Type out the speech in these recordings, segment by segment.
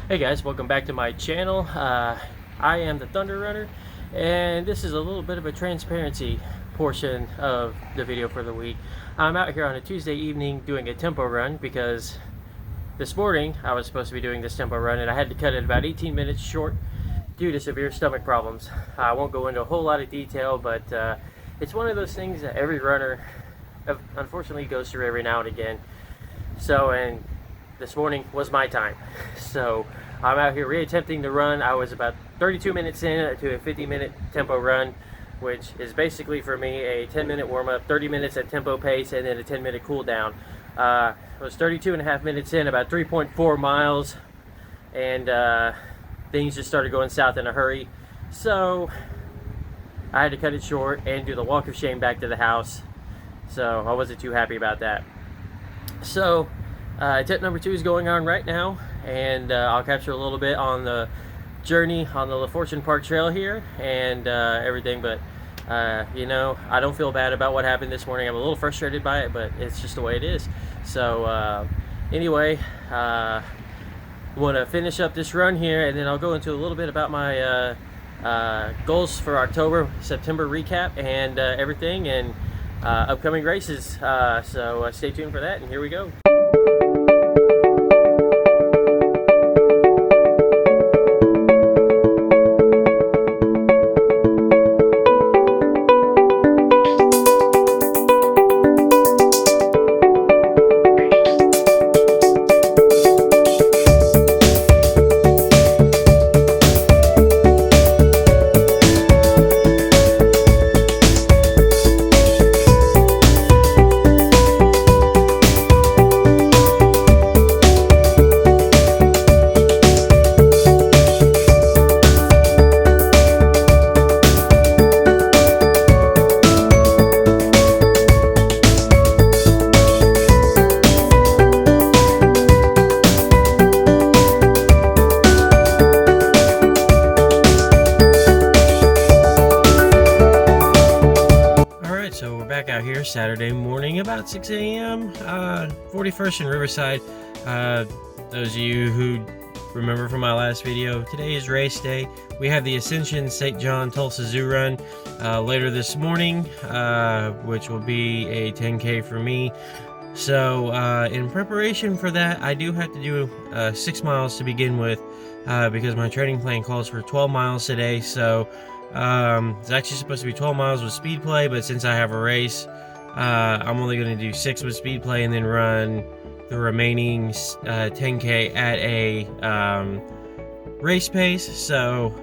Hey guys, welcome back to my channel. I am the Thunder Runner, and this is a little bit of a transparency portion of the video for the week. I'm out here on a Tuesday evening doing a tempo run because this morning I was supposed to be doing this tempo run and I had to cut it about 18 minutes short due to severe stomach problems. I won't go into a whole lot of detail, but it's one of those things that every runner unfortunately goes through every now and again. And this morning was my time. So I'm out here reattempting the run. I was about 32 minutes in to a 50-minute tempo run, which is basically for me a 10-minute warm-up, 30 minutes at tempo pace, and then a 10-minute cool down. I was 32 and a half minutes in, about 3.4 miles, and things just started going south in a hurry. So I had to cut it short and do the walk of shame back to the house. So I wasn't too happy about that. So attempt number 2 is going on right now, and I'll capture a little bit on the journey on the LaFortune Park Trail here and everything, but you know, I don't feel bad about what happened this morning. I'm a little frustrated by it, but it's just the way it is. So anyway, want to finish up this run here, and then I'll go into a little bit about my goals for October, September recap, and everything, and upcoming races. So stay tuned for that, and here we go. So we're back out here Saturday morning about 6 a.m. 41st and Riverside. Those of you who remember from my last video, today is race day. We have the Ascension St. John Tulsa Zoo Run later this morning, which will be a 10K for me. So in preparation for that, I do have to do 6 miles to begin with because my training plan calls for 12 miles today. So it's actually supposed to be 12 miles with speed play, but since I have a race, I'm only going to do 6 with speed play and then run the remaining 10K at a race pace. So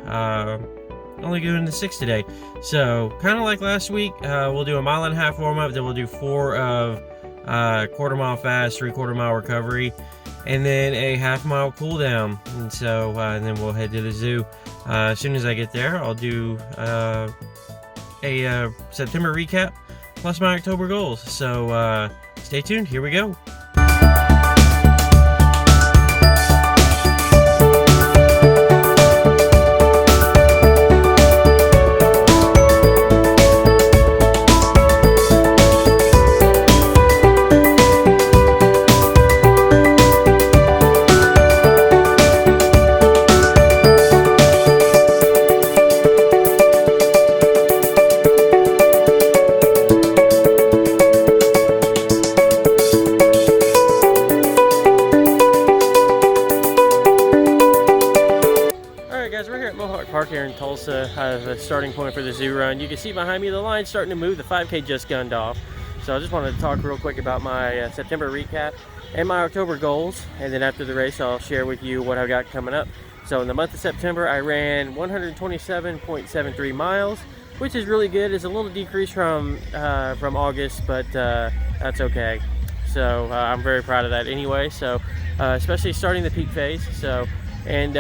only doing the 6 today. So kind of like last week, we'll do a 1.5 mile warm up, then we'll do 4 of quarter mile fast, 3/4 mile recovery, and then a 1/2 mile cool down. And so and then we'll head to the zoo. As soon as I get there, I'll do a September recap plus my October goals. So stay tuned. Here we go. Guys, we're here at Mohawk Park here in Tulsa, the starting point for the zoo run. You can see behind me the line's starting to move. The 5K just gunned off. So I just wanted to talk real quick about my September recap and my October goals, and then after the race I'll share with you what I've got coming up. So in the month of September I ran 127.73 miles, which is really good. It's a little decrease from August, but that's okay. So I'm very proud of that anyway. So especially starting the peak phase. So and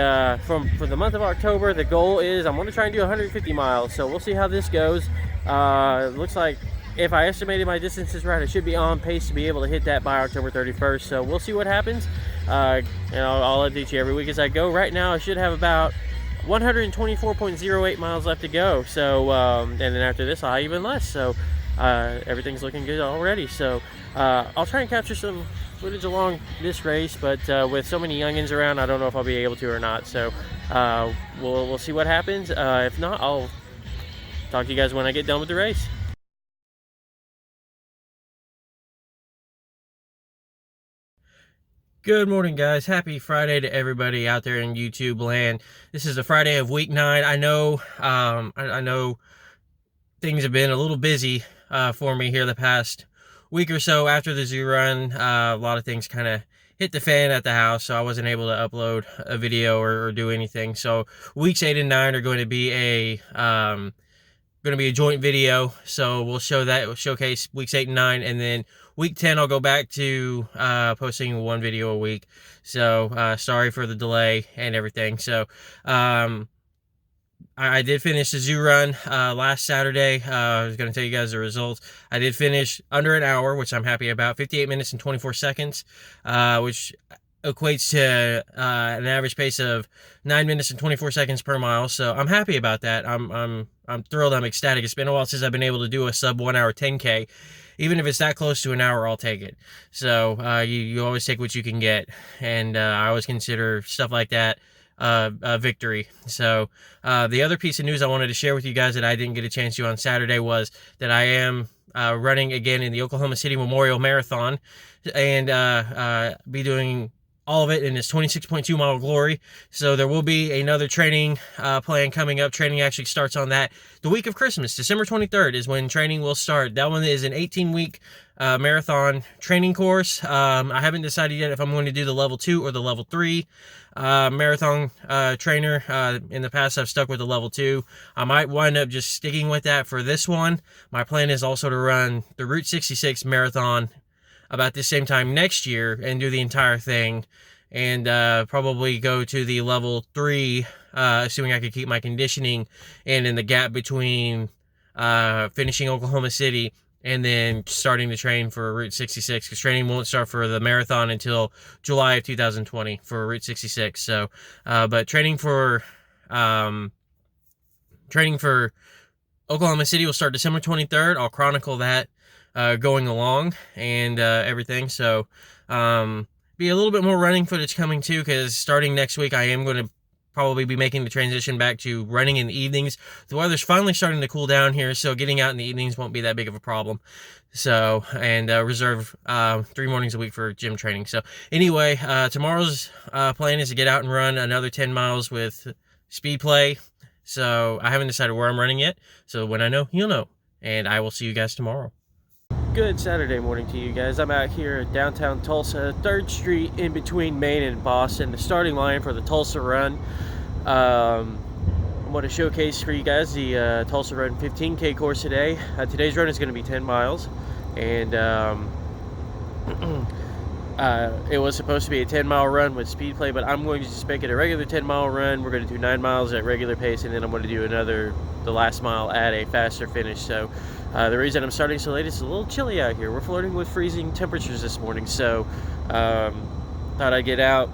for the month of October, the goal is I'm going to try and do 150 miles. So we'll see how this goes. It looks like if I estimated my distances right, I should be on pace to be able to hit that by October 31st. So we'll see what happens. And I'll update you every week as I go. Right now, I should have about 124.08 miles left to go. So and then after this, I'll have even less. So everything's looking good already. So I'll try and capture some footage along this race, but with so many youngins around, I don't know if I'll be able to or not. So we'll see what happens. If not, I'll talk to you guys when I get done with the race. Good morning, guys. Happy Friday to everybody out there in YouTube land. This is the Friday of week 9. I know I know things have been a little busy for me here the past week or so after the zoo run. A lot of things kind of hit the fan at the house, so I wasn't able to upload a video or do anything. So weeks 8 and 9 are going to be a joint video, so we'll showcase weeks 8 and 9, and then week 10 I'll go back to posting one video a week. So sorry for the delay and everything. So I did finish the zoo run last Saturday. I was going to tell you guys the results. I did finish under an hour, which I'm happy about. 58 minutes and 24 seconds, which equates to an average pace of 9 minutes and 24 seconds per mile. So I'm happy about that. I'm thrilled. I'm ecstatic. It's been a while since I've been able to do a sub 1 hour 10K. Even if it's that close to an hour, I'll take it. So you always take what you can get, and I always consider stuff like that a victory. So the other piece of news I wanted to share with you guys that I didn't get a chance to on Saturday was that I am running again in the Oklahoma City Memorial Marathon, and be doing all of it in its 26.2 mile glory. So there will be another training plan coming up. Training actually starts on that the week of Christmas. December 23rd is when training will start. That one is an 18-week marathon training course. I haven't decided yet if I'm going to do the level 2 or the level 3 marathon trainer. In the past, I've stuck with the level 2. I might wind up just sticking with that for this one. My plan is also to run the Route 66 marathon about the same time next year and do the entire thing, and probably go to the level 3, assuming I could keep my conditioning, and in the gap between finishing Oklahoma City and then starting to train for Route 66, because training won't start for the marathon until July of 2020 for Route 66. So but training for Oklahoma City will start December 23rd. I'll chronicle that going along and everything. So be a little bit more running footage coming too, because starting next week I am going to probably be making the transition back to running in the evenings. The weather's finally starting to cool down here, so getting out in the evenings won't be that big of a problem. So, and reserve 3 mornings a week for gym training. So anyway, tomorrow's plan is to get out and run another 10 miles with Speed Play. So I haven't decided where I'm running yet, so when I know, you'll know, and I will see you guys tomorrow. Good Saturday morning to you guys. I'm out here at downtown Tulsa, 3rd Street in between Main and Boston, the starting line for the Tulsa Run. I'm going to showcase for you guys the Tulsa Run 15K course today. Today's run is going to be 10 miles, and it was supposed to be a 10-mile run with Speed Play, but I'm going to just make it a regular 10-mile run. We're going to do 9 miles at regular pace, and then I'm going to do the last mile at a faster finish. So the reason I'm starting so late is it's a little chilly out here. We're flirting with freezing temperatures this morning, so thought I'd get out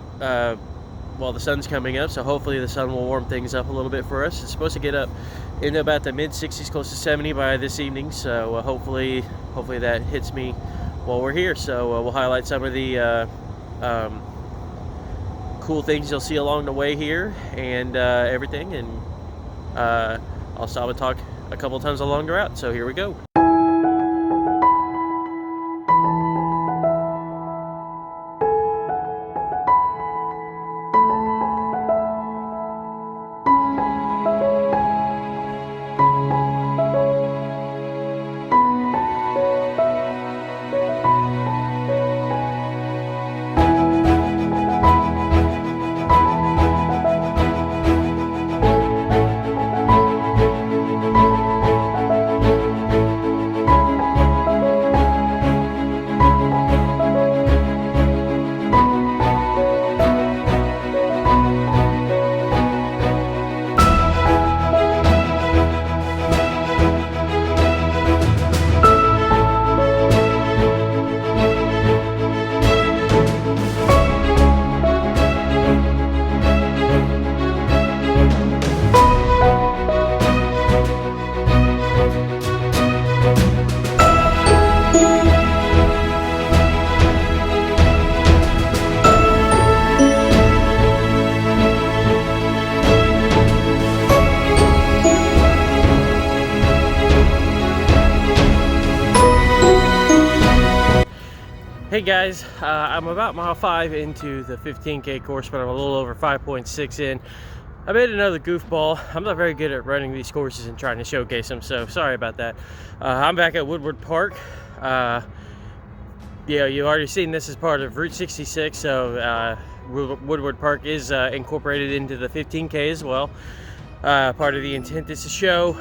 while the sun's coming up, so hopefully the sun will warm things up a little bit for us. It's supposed to get up into about the mid-60s, close to 70 by this evening, so hopefully that hits me while we're here. So we'll highlight some of the cool things you'll see along the way here and everything, and I'll stop and talk a couple times along the route. So here we go. Hey guys, I'm about mile 5 into the 15K course, but I'm a little over 5.6 in. I made another goofball. I'm not very good at running these courses and trying to showcase them, so sorry about that. I'm back at Woodward Park. Yeah, you've already seen this as part of Route 66, so Woodward Park is incorporated into the 15K as well. Part of the intent is to show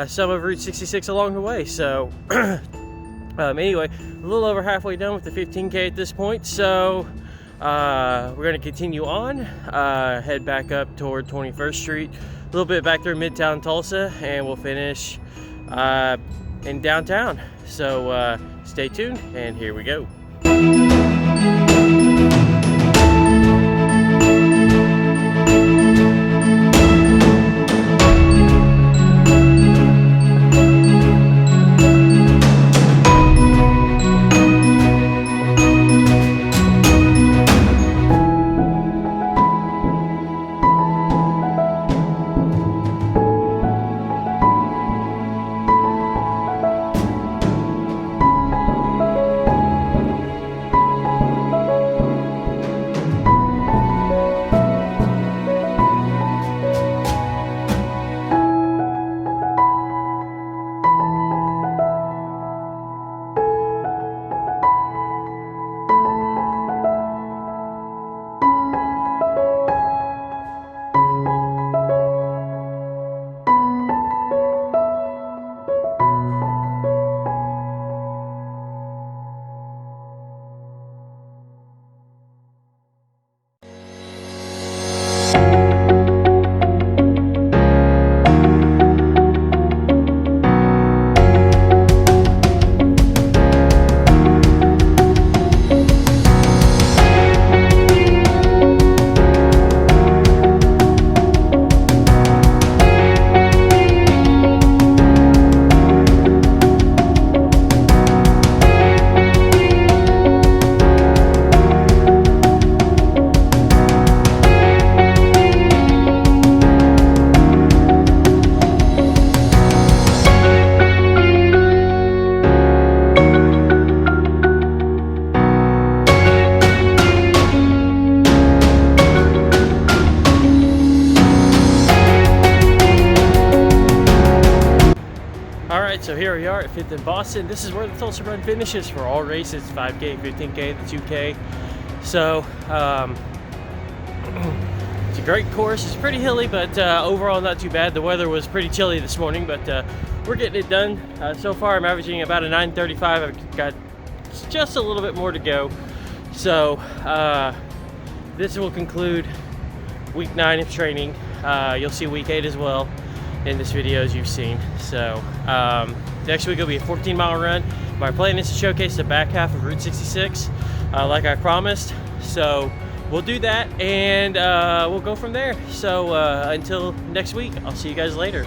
some of Route 66 along the way, so anyway, a little over halfway done with the 15K at this point, so we're going to continue on, head back up toward 21st Street, a little bit back through Midtown Tulsa, and we'll finish in downtown. So stay tuned, and here we go. Alright, so here we are at 5th and Boston. This is where the Tulsa Run finishes for all races, 5K, 15K, the 2K. So, it's a great course. It's pretty hilly, but overall not too bad. The weather was pretty chilly this morning, but we're getting it done. So far I'm averaging about a 9:35. I've got just a little bit more to go. So, this will conclude week 9 of training. You'll see week 8 as well in this video, as you've seen. So next week will be a 14-mile run. My plan is to showcase the back half of Route 66 like I promised, so we'll do that, and we'll go from there. So until next week, I'll see you guys later.